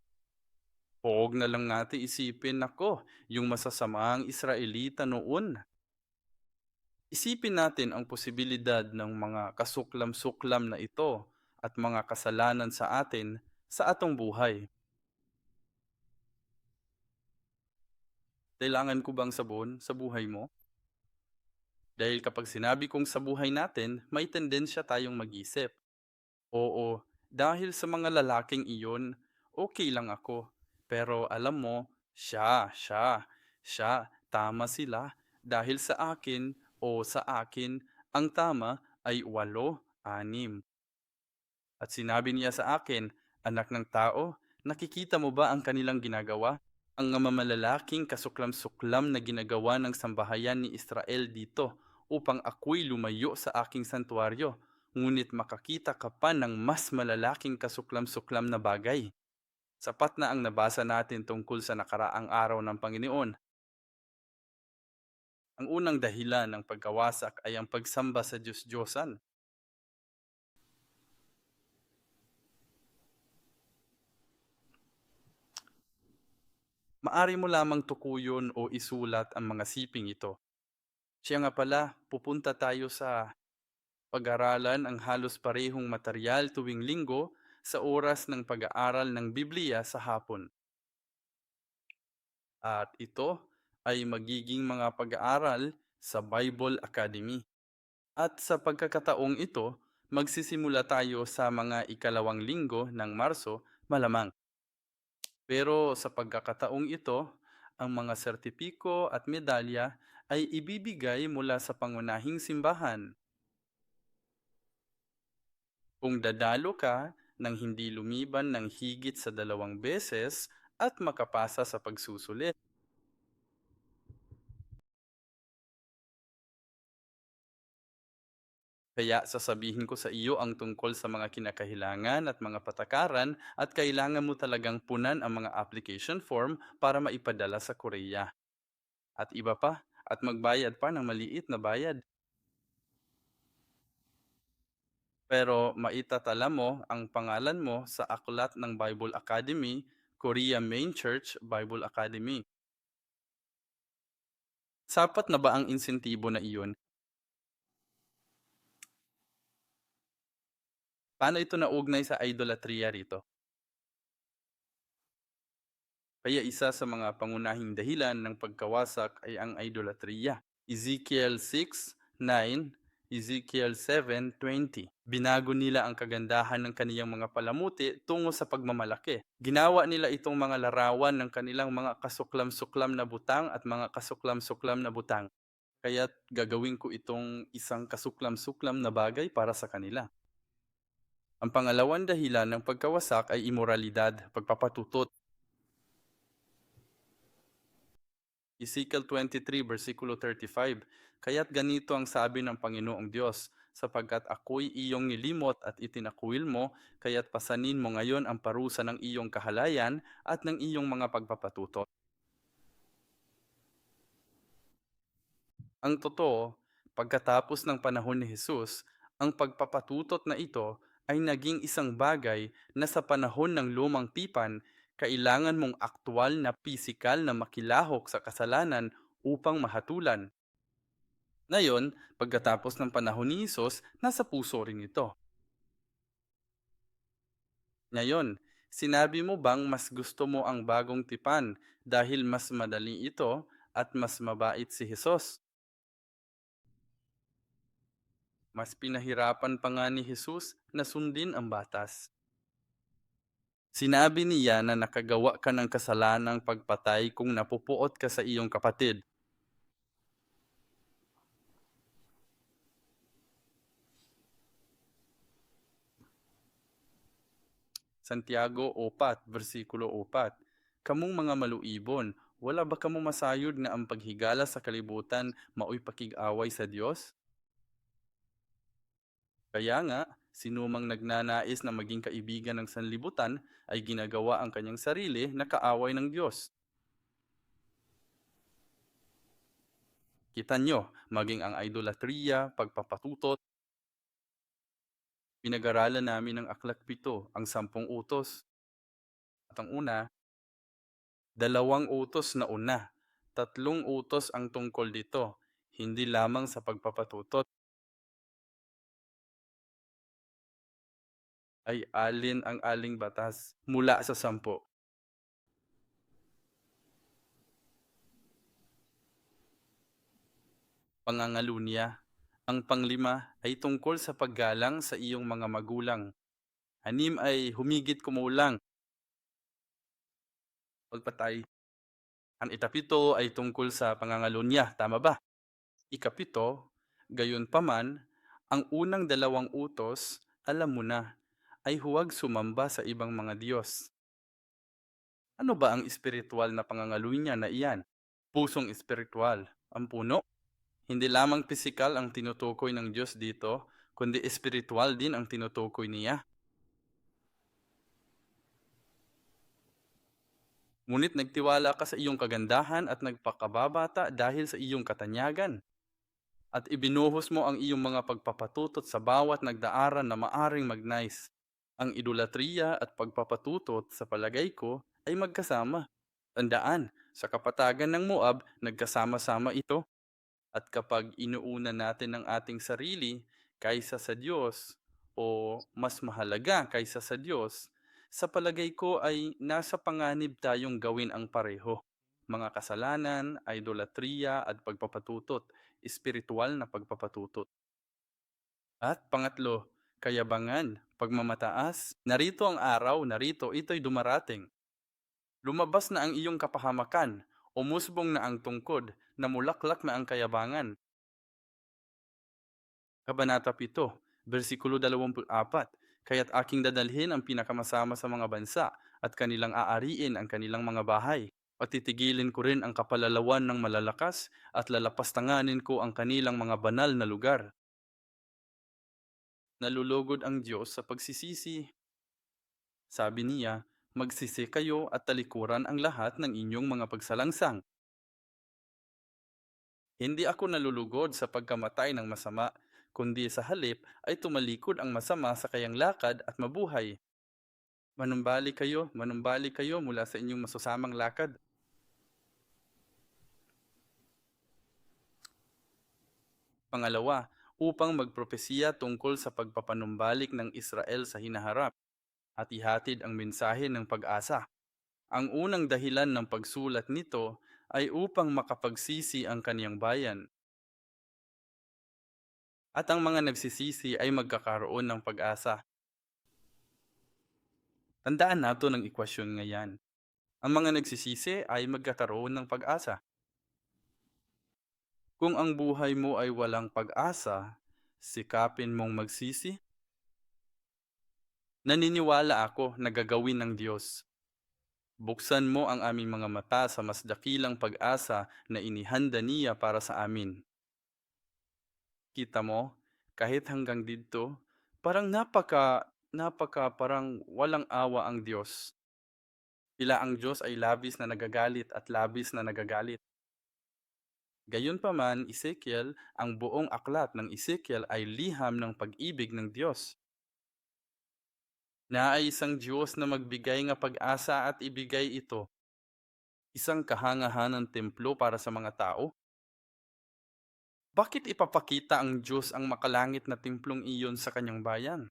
Huwag na lang natin isipin, nako, yung masasamang Israelita noon. Isipin natin ang posibilidad ng mga kasuklam-suklam na ito at mga kasalanan sa atin sa atong buhay. Kailangan ko bang sabon sa buhay mo? Dahil kapag sinabi kong sa buhay natin, may tendensya tayong mag-isip. Oo, dahil sa mga lalaking iyon, okay lang ako. Pero alam mo, siya, tama sila. Dahil sa akin o sa akin, ang tama ay 8, 6. At sinabi niya sa akin, anak ng tao, nakikita mo ba ang kanilang ginagawa? Ang mamalalaking kasuklam-suklam na ginagawa ng sambahayan ni Israel dito upang ako'y lumayo sa aking santuaryo, ngunit makakita ka pa ng mas malalaking kasuklam-suklam na bagay. Sapat na ang nabasa natin tungkol sa nakaraang araw ng Panginoon. Ang unang dahilan ng pagkawasak ay ang pagsamba sa Diyos-Diyosan. Maari mo lamang tukuyon o isulat ang mga siping ito. Siya nga pala, pupunta tayo sa pag-aralan ang halos parehong material tuwing linggo sa oras ng pag-aaral ng Biblia sa hapon. At ito ay magiging mga pag-aaral sa Bible Academy. At sa pagkakataong ito, magsisimula tayo sa mga ikalawang linggo ng Marso, malamang. Pero sa pagkakataong ito, ang mga sertipiko at medalya ay ibibigay mula sa pangunahing simbahan. Kung dadalo ka nang hindi lumiban ng higit sa 2 beses at makapasa sa pagsusulit. Kaya sasabihin ko sa iyo ang tungkol sa mga kinakahilangan at mga patakaran at kailangan mo talagang punan ang mga application form para maipadala sa Korea. At iba pa, at magbayad pa ng maliit na bayad. Pero maitatala mo ang pangalan mo sa aklat ng Bible Academy, Korea Main Church Bible Academy. Sapat na ba ang insentibo na iyon? Paano ito naugnay sa idolatriya rito? Kaya isa sa mga pangunahing dahilan ng pagkawasak ay ang idolatriya. Ezekiel 6:9, Ezekiel 7:20. Binago nila ang kagandahan ng kaniyang mga palamuti tungo sa pagmamalaki. Ginawa nila itong mga larawan ng kanilang mga kasuklam-suklam na butang at mga kasuklam-suklam na butang. Kaya't gagawin ko itong isang kasuklam-suklam na bagay para sa kanila. Ang pangalawang dahilan ng pagkawasak ay imoralidad, pagpapatutot. Ezekiel 23, versikulo 35. Kaya't ganito ang sabi ng Panginoong Diyos, sapagkat ako'y iyong nilimot at itinakwil mo, kaya't pasanin mo ngayon ang parusa ng iyong kahalayan at ng iyong mga pagpapatutot. Ang totoo, pagkatapos ng panahon ni Jesus, ang pagpapatutot na ito ay naging isang bagay na sa panahon ng lumang tipan, kailangan mong aktwal na pisikal na makilahok sa kasalanan upang mahatulan. Ngayon, pagkatapos ng panahon ni Jesus, nasa puso rin ito. Ngayon, sinabi mo bang mas gusto mo ang bagong tipan dahil mas madali ito at mas mabait si Jesus? Mas pinahirapan pa nga ni Jesus na sundin ang batas. Sinabi niya na nakagawa ka ng kasalanang pagpatay kung napupuot ka sa iyong kapatid. Santiago 4, versikulo 4. Kamong mga maluibon, wala ba kamo masayod nga ang paghigala sa kalibutan mao'y pakig-away sa Dios? Kaya nga, sinumang nagnanais na maging kaibigan ng sanlibutan ay ginagawa ang kanyang sarili na kaaway ng Diyos. Kita nyo, maging ang idolatriya, pagpapatutot, pinag-aralan namin ng Aklat 7, ang 10 utos. At ang una, 2 utos na una, 3 utos ang tungkol dito, hindi lamang sa pagpapatutot, ay alin ang aling batas mula sa 10. Pangangalunya. Ang panglima ay tungkol sa paggalang sa iyong mga magulang. Anim ay humigit kumulang, pagpatay. Ang ikapito ay tungkol sa pangangalunya, tama ba? Ikapito, gayon paman, ang unang 2 utos, alam mo na, ay huwag sumamba sa ibang mga Diyos. Ano ba ang espiritual na pangangalunya na iyan? Pusong espiritual, ang puno. Hindi lamang pisikal ang tinutukoy ng Diyos dito, kundi espiritual din ang tinutukoy niya. Ngunit nagtiwala ka sa iyong kagandahan at nagpakababata dahil sa iyong katanyagan. At ibinuhos mo ang iyong mga pagpapatutot sa bawat nagdaaran na maaring magnais. Ang idolatriya at pagpapatutot sa palagay ko ay magkasama. Tandaan, sa kapatagan ng Moab, nagkasama-sama ito. At kapag inuuna natin ang ating sarili kaysa sa Diyos o mas mahalaga kaysa sa Diyos, sa palagay ko ay nasa panganib tayong gawin ang pareho. Mga kasalanan, idolatriya at pagpapatutot, espiritual na pagpapatutot. At pangatlo, kayabangan, pagmamataas. Narito ang araw, narito ito'y dumarating. Lumabas na ang iyong kapahamakan, umusbong na ang tungkod, namulaklak na ang kayabangan. Kabanata 7, versikulo 24. Kaya't aking dadalhin ang pinakamasama sa mga bansa at kanilang aariin ang kanilang mga bahay. At titigilin ko rin ang kapalalawan ng malalakas at lalapastanganin ko ang kanilang mga banal na lugar. Nalulugod ang Diyos sa pagsisisi. Sabi niya, magsisi kayo at talikuran ang lahat ng inyong mga pagsalangsang. Hindi ako nalulugod sa pagkamatay ng masama, kundi sa halip ay tumalikod ang masama sa kayang lakad at mabuhay. Manumbalik kayo mula sa inyong masasamang lakad. Pangalawa, upang magpropesiya tungkol sa pagpapanumbalik ng Israel sa hinaharap at ihatid ang mensahe ng pag-asa. Ang unang dahilan ng pagsulat nito ay upang makapagsisi ang kaniyang bayan at ang mga nagsisisi ay magkakaroon ng pag-asa. Tandaan nato ng ekwasyon ngayon. Ang mga nagsisisi ay magkakaroon ng pag-asa. Kung ang buhay mo ay walang pag-asa, sikapin mong magsisi. Naniniwala ako na gagawin ng Diyos. Buksan mo ang aming mga mata sa mas dakilang pag-asa na inihanda niya para sa amin. Kita mo, kahit hanggang dito, parang parang walang awa ang Diyos. Tila ang Diyos ay labis na nagagalit at labis na nagagalit. Gayunpaman, Ezekiel, ang buong aklat ng Ezekiel ay liham ng pag-ibig ng Diyos. Naay isang Diyos na magbigay nga pag-asa at ibigay ito. Isang kahangahanang templo para sa mga tao. Bakit ipapakita ang Diyos ang makalangit na templong iyon sa kanyang bayan?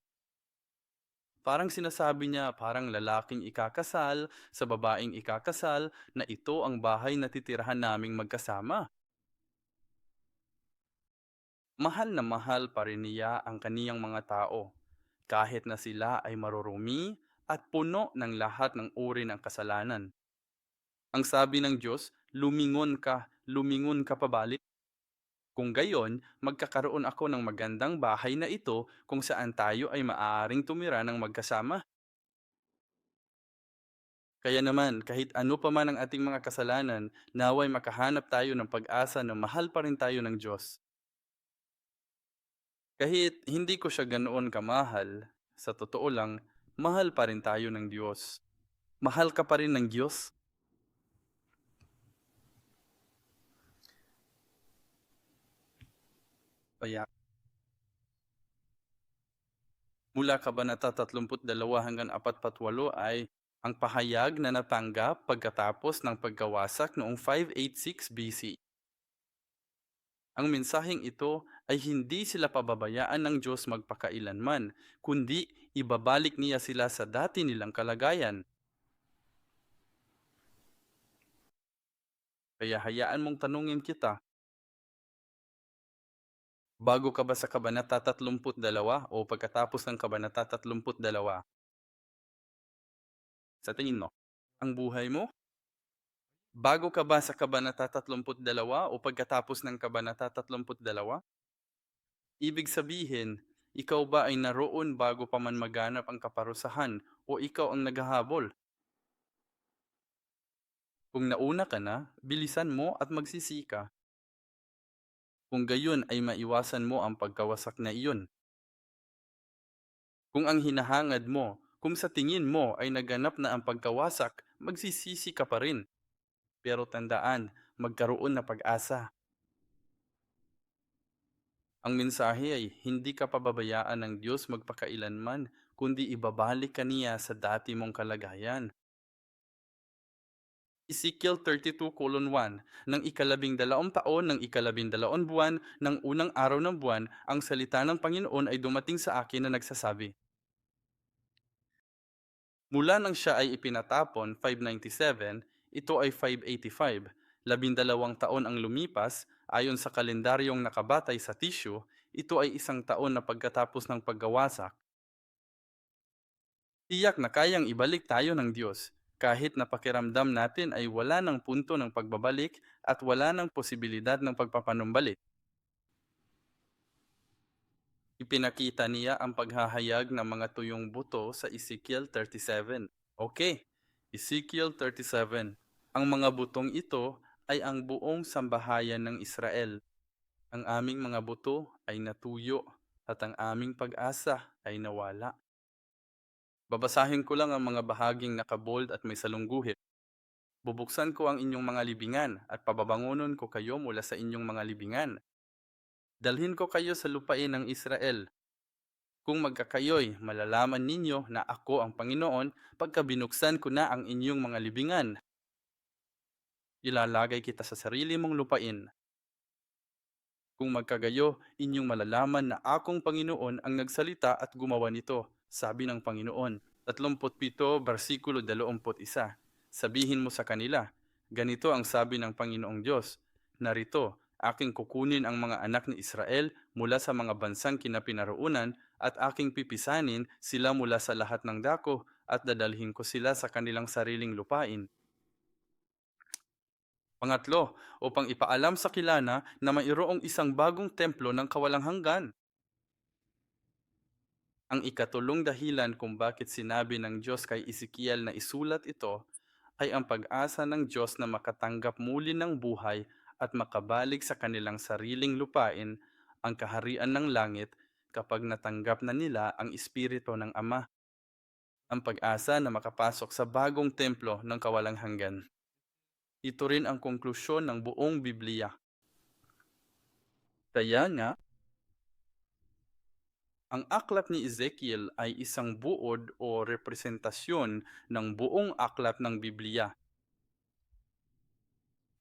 Parang sinasabi niya, parang lalaking ikakasal sa babaeng ikakasal na ito ang bahay na titirahan naming magkasama. Mahal na mahal pa rin niya ang kaniyang mga tao, kahit na sila ay marurumi at puno ng lahat ng uri ng kasalanan. Ang sabi ng Diyos, lumingon ka pabalik. Kung gayon, magkakaroon ako ng magandang bahay na ito kung saan tayo ay maaaring tumira ng magkasama. Kaya naman, kahit ano pa man ang ating mga kasalanan, naway makahanap tayo ng pag-asa na mahal pa rin tayo ng Diyos. Kahit hindi ko siya ganoon kamahal, sa totoo lang, mahal pa rin tayo ng Diyos. Mahal ka pa rin ng Diyos? Kaya, mula Kabanata 32 hanggang 48 ay ang pahayag na natanggap pagkatapos ng pagkawasak noong 586 BC. Ang mensaheng ito ay hindi sila pababayaan ng Diyos magpakailanman, kundi ibabalik niya sila sa dati nilang kalagayan. Kaya hayaan mong tanungin kita, bago ka ba sa Kabanata 32 o pagkatapos ng Kabanata 32? Sa tingin mo, ang buhay mo? Bago ka ba sa Kabanata 32 o pagkatapos ng Kabanata 32? Ibig sabihin, ikaw ba ay naroon bago pa man maganap ang kaparusahan o ikaw ang naghahabol? Kung nauna ka na, bilisan mo at magsisi ka. Kung gayon ay maiwasan mo ang pagkawasak na iyon. Kung ang hinahangad mo, kung sa tingin mo ay naganap na ang pagkawasak, magsisisi ka pa rin. Pero tandaan, magkaroon na pag-asa. Ang mensahe ay hindi ka pababayaan ng Diyos magpakailanman, kundi ibabalik ka niya sa dati mong kalagayan. Ezekiel 32:1, ng ikalabing-dalaong taon ng ikalabing-dalawang buwan ng unang araw ng buwan, ang salita ng Panginoon ay dumating sa akin na nagsasabi, mula nang siya ay ipinatapon, 597, ito ay 585. 12 taon ang lumipas, ayon sa kalendaryong nakabatay sa tissue, ito ay 1 taon na pagkatapos ng paggawasak. Tiyak na kayang ibalik tayo ng Diyos, kahit na pakiramdam natin ay wala ng punto ng pagbabalik at wala ng posibilidad ng pagpapanumbalik. Ipinakita niya ang paghahayag ng mga tuyong buto sa Ezekiel 37. Okay, Ezekiel 37. Ang mga butong ito ay ang buong sambahayan ng Israel. Ang aming mga buto ay natuyo. at ang aming pag-asa ay nawala. Babasahin ko lang ang mga bahaging nakabold at may salungguhit. Bubuksan ko ang inyong mga libingan at pababangonon ko kayo mula sa inyong mga libingan. Dalhin ko kayo sa lupain ng Israel. Kung magkakayo'y malalaman ninyo na ako ang Panginoon pagka binuksan ko na ang inyong mga libingan. Ilalagay kita sa sarili mong lupain. Kung magkagayo, inyong malalaman na akong Panginoon ang nagsalita at gumawa nito, sabi ng Panginoon. 37 versikulo 21. Sabihin mo sa kanila, ganito ang sabi ng Panginoong Diyos, narito, aking kukunin ang mga anak ni Israel mula sa mga bansang kinapinaroonan at aking pipisanin sila mula sa lahat ng dako at dadalhin ko sila sa kanilang sariling lupain. Pangatlo, upang ipaalam sa kilana na mayroong isang bagong templo ng kawalang hanggan. Ang ikatulong dahilan kung bakit sinabi ng Diyos kay Ezekiel na isulat ito ay ang pag-asa ng Diyos na makatanggap muli ng buhay at makabalik sa kanilang sariling lupain ang kaharian ng langit kapag natanggap na nila ang Espiritu ng Ama. Ang pag-asa na makapasok sa bagong templo ng kawalang hanggan. Ito rin ang konklusyon ng buong Biblia. Kaya nga, ang aklat ni Ezekiel ay isang buod o representasyon ng buong aklat ng Biblia.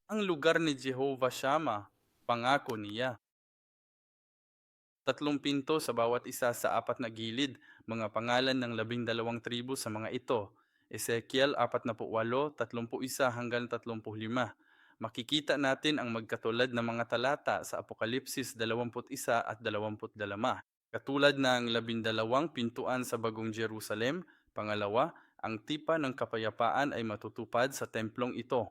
Ang lugar ni Jehovah Shammah, pangako niya. 3 pinto sa bawat isa sa 4 na gilid, mga pangalan ng 12 tribo sa mga ito. Ezekiel 48:31 hanggang 35. Makikita natin ang magkatulad na mga talata sa Apokalipsis 21 at 22. Katulad ng 12 pintuan sa Bagong Jerusalem, pangalawa, ang tipan ng kapayapaan ay matutupad sa templong ito.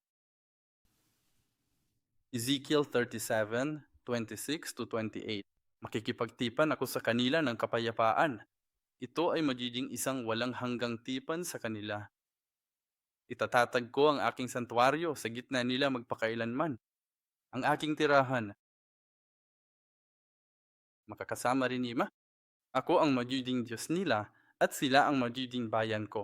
Ezekiel 37:26-28. Makikipagtipan ako sa kanila ng kapayapaan. Ito ay magiging isang walang hanggang tipan sa kanila. Itatatag ko ang aking santuaryo sa gitna nila magpakailanman. Ang aking tirahan, makakasama rin nila. Ako ang magiging Diyos nila at sila ang magiging bayan ko.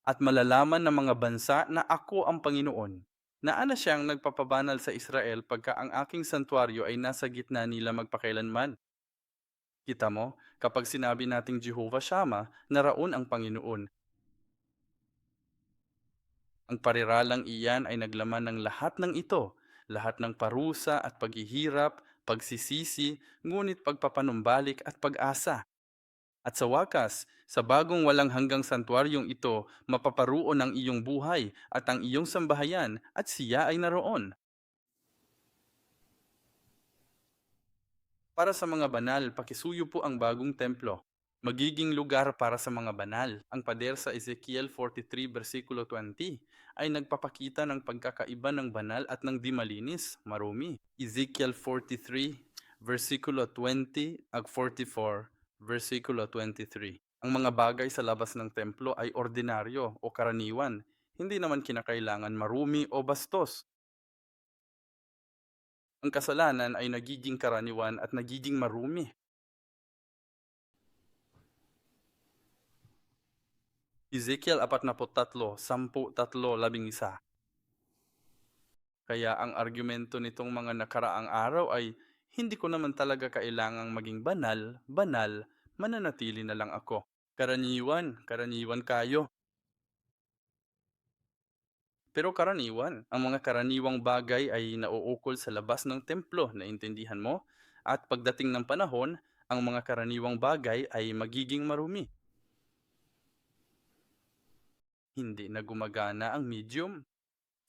At malalaman ng mga bansa na ako ang Panginoon. Naana siyang nagpapabanal sa Israel pagka ang aking santuaryo ay nasa gitna nila magpakailanman. Kita mo, kapag sinabi nating Jehovah Shammah, naraon ang Panginoon. Ang pariralang iyan ay naglaman ng lahat ng ito, lahat ng parusa at paghihirap, pagsisisi, ngunit pagpapanumbalik at pag-asa. At sa wakas, sa bagong walang hanggang santuaryong ito, mapaparoon ang iyong buhay at ang iyong sambahayan at siya ay naroon. Para sa mga banal, pakisuyo po ang bagong templo. Magiging lugar para sa mga banal. Ang pader sa Ezekiel 43 versikulo 20 ay nagpapakita ng pagkakaiba ng banal at ng di malinis, marumi. Ezekiel 43 versikulo 20 ag 44 versikulo 23. Ang mga bagay sa labas ng templo ay ordinaryo o karaniwan, hindi naman kinakailangan marumi o bastos. Ang kasalanan ay nagiging karaniwan at nagiging marumi. Ezekiel 43, 10:3-11. Kaya ang argumento nitong mga nakaraang araw ay, hindi ko naman talaga kailangang maging banal, mananatili na lang ako. Karaniwan kayo. Pero karaniwan, ang mga karaniwang bagay ay nauukol sa labas ng templo, naintindihan mo? At pagdating ng panahon, ang mga karaniwang bagay ay magiging marumi. Hindi na gumagana ang medium.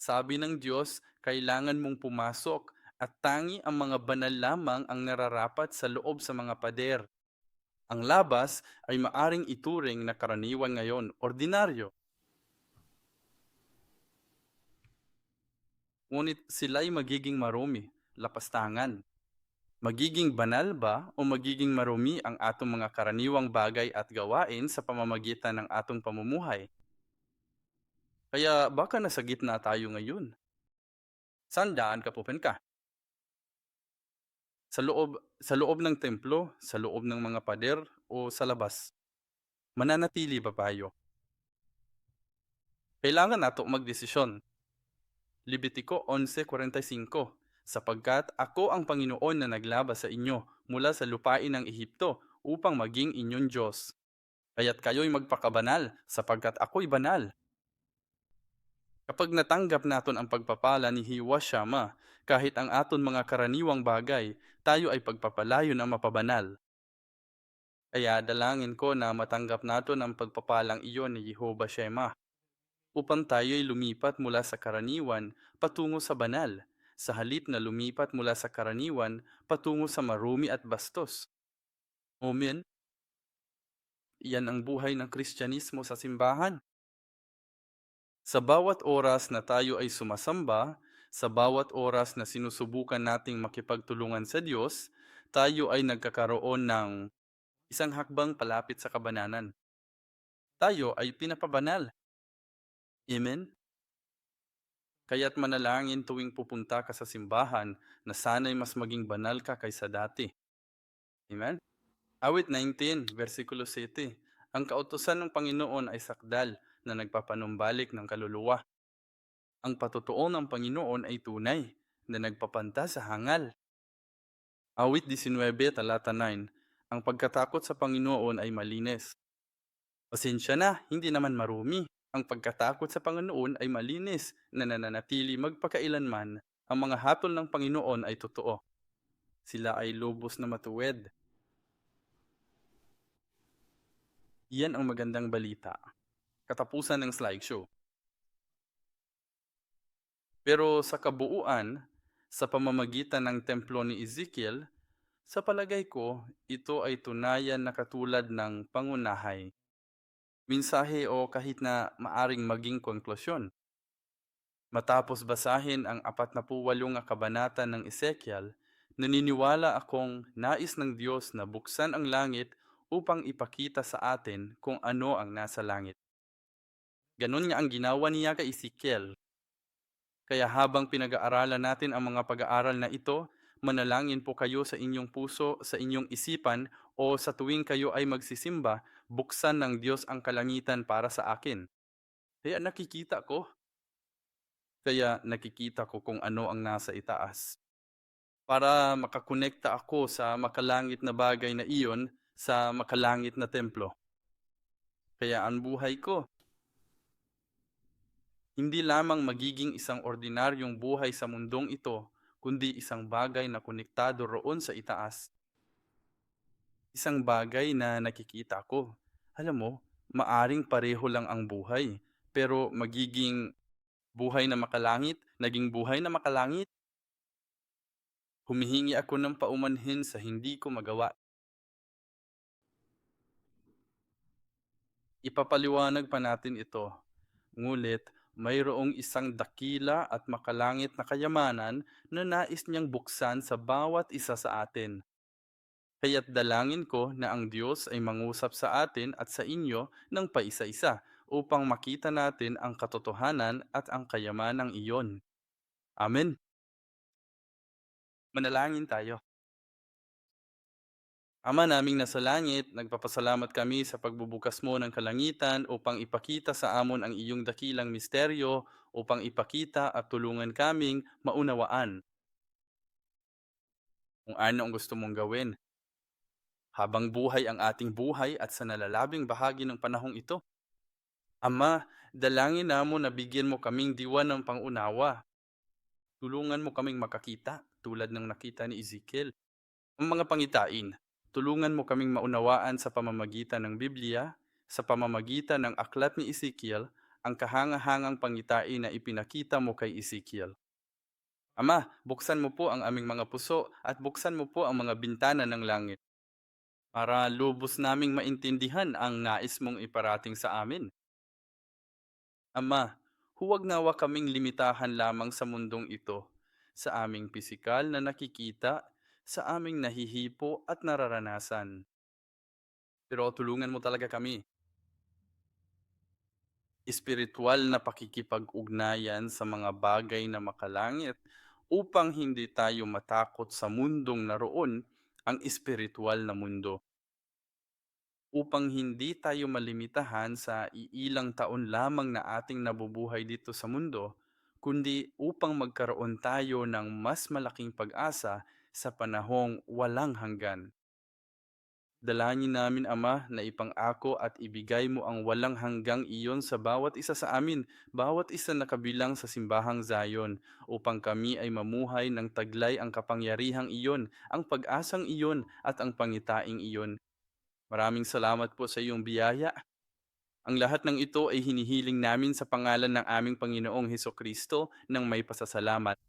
Sabi ng Diyos, kailangan mong pumasok at tangi ang mga banal lamang ang nararapat sa loob sa mga pader. Ang labas ay maaring ituring na karaniwan ngayon, ordinaryo. Ngunit sila'y magiging marumi, lapastangan. Magiging banal ba o magiging marumi ang atong mga karaniwang bagay at gawain sa pamamagitan ng atong pamumuhay? Kaya baka nasa gitna tayo ngayon. Saan daan ka pupunta? Sa loob ng templo, sa loob ng mga pader o sa labas? Mananatili ba tayo? Kailangan nato magdesisyon. Levitico 11:45, sapagkat ako ang Panginoon na naglabas sa inyo mula sa lupain ng Ehipto upang maging inyong Diyos. Kaya't kayo'y magpakabanal, sapagkat ako'y banal. Kapag natanggap naton ang pagpapala ni Hiwa Shama, kahit ang aton mga karaniwang bagay, tayo ay pagpapalayo na mapabanal. Kaya dalangin ko na matanggap naton ang pagpapalang iyon ni Jehovah Shema, upang tayo'y lumipat mula sa karaniwan patungo sa banal, sa halip na lumipat mula sa karaniwan patungo sa marumi at bastos. Amen. Iyan ang buhay ng Kristyanismo sa simbahan. Sa bawat oras na tayo ay sumasamba, sa bawat oras na sinusubukan nating makipagtulungan sa Diyos, tayo ay nagkakaroon ng isang hakbang palapit sa kabananan. Tayo ay pinapabanal. Amen? Kaya't manalangin tuwing pupunta ka sa simbahan na sana'y mas maging banal ka kaysa dati. Amen? Awit 19, versikulo 7. Ang kautusan ng Panginoon ay sakdal na nagpapanumbalik ng kaluluwa. Ang patotoo ng Panginoon ay tunay na nagpapanta sa hangal. Awit 19, talata 9. Ang pagkatakot sa Panginoon ay malinis. Pasensya na, hindi naman marumi. Ang pagkatakot sa Panginoon ay malinis na nananatili magpakailanman. Ang mga hatol ng Panginoon ay totoo. Sila ay lubos na matuwid. Iyan ang magandang balita. Katapusan ng slideshow. Pero sa kabuuan, sa pamamagitan ng templo ni Ezekiel, sa palagay ko, ito ay tunayan na katulad ng pangunahay, mensahe o kahit na maaring maging konklusyon. Matapos basahin ang 48 nga kabanata ng Ezekiel, naniniwala akong nais ng Diyos na buksan ang langit upang ipakita sa atin kung ano ang nasa langit. Ganon nga ang ginawa niya kay Ezekiel. Kaya habang pinag-aaralan natin ang mga pag-aaral na ito, manalangin po kayo sa inyong puso, sa inyong isipan, o sa tuwing kayo ay magsisimba, buksan ng Diyos ang kalangitan para sa akin. Kaya nakikita ko kung ano ang nasa itaas. Para makakonekta ako sa makalangit na bagay na iyon sa makalangit na templo. Kaya ang buhay ko, hindi lamang magiging isang ordinaryong buhay sa mundong ito, kundi isang bagay na konektado roon sa itaas. Isang bagay na nakikita ko. Alam mo, maaring pareho lang ang buhay, pero magiging buhay na makalangit, naging buhay na makalangit. Humihingi ako ng paumanhin sa hindi ko magawa. Ipapaliwanag pa natin ito. Ngulit, mayroong isang dakila at makalangit na kayamanan na nais niyang buksan sa bawat isa sa atin. Kaya't dalangin ko na ang Diyos ay mangusap sa atin at sa inyo ng paisa-isa upang makita natin ang katotohanan at ang kayamanang iyon. Amen. Manalangin tayo. Ama naming nasa langit, nagpapasalamat kami sa pagbubukas mo ng kalangitan upang ipakita sa amon ang iyong dakilang misteryo, upang ipakita at tulungan kaming maunawaan kung ano ang gusto mong gawin habang buhay ang ating buhay at sa nalalabing bahagi ng panahong ito. Ama, dalangin namon na bigyan mo kaming diwa ng pangunawa. Tulungan mo kaming makakita tulad ng nakita ni Ezekiel. Ang mga pangitain, tulungan mo kaming maunawaan sa pamamagitan ng Biblia, sa pamamagitan ng aklat ni Ezekiel, ang kahangahangang pangitain na ipinakita mo kay Ezekiel. Ama, buksan mo po ang aming mga puso at buksan mo po ang mga bintana ng langit para lubos naming maintindihan ang nais mong iparating sa amin. Ama, huwag nawa kaming limitahan lamang sa mundong ito, sa aming pisikal na nakikita, sa aming nahihipo at nararanasan. Pero tulungan mo talaga kami. Espiritual na pakikipag-ugnayan sa mga bagay na makalangit upang hindi tayo matakot sa mundong naroon, ang espiritual na mundo. Upang hindi tayo malimitahan sa iilang taon lamang na ating nabubuhay dito sa mundo, kundi upang magkaroon tayo ng mas malaking pag-asa sa panahong walang hanggan. Dalangin namin Ama na ipangako at ibigay mo ang walang hanggang iyon sa bawat isa sa amin, bawat isa na kabilang sa simbahang Zion, upang kami ay mamuhay ng taglay ang kapangyarihang iyon, ang pag-asang iyon at ang pangitaing iyon. Maraming salamat po sa iyong biyaya. Ang lahat ng ito ay hinihiling namin sa pangalan ng aming Panginoong Heso Kristo ng may pasasalamat.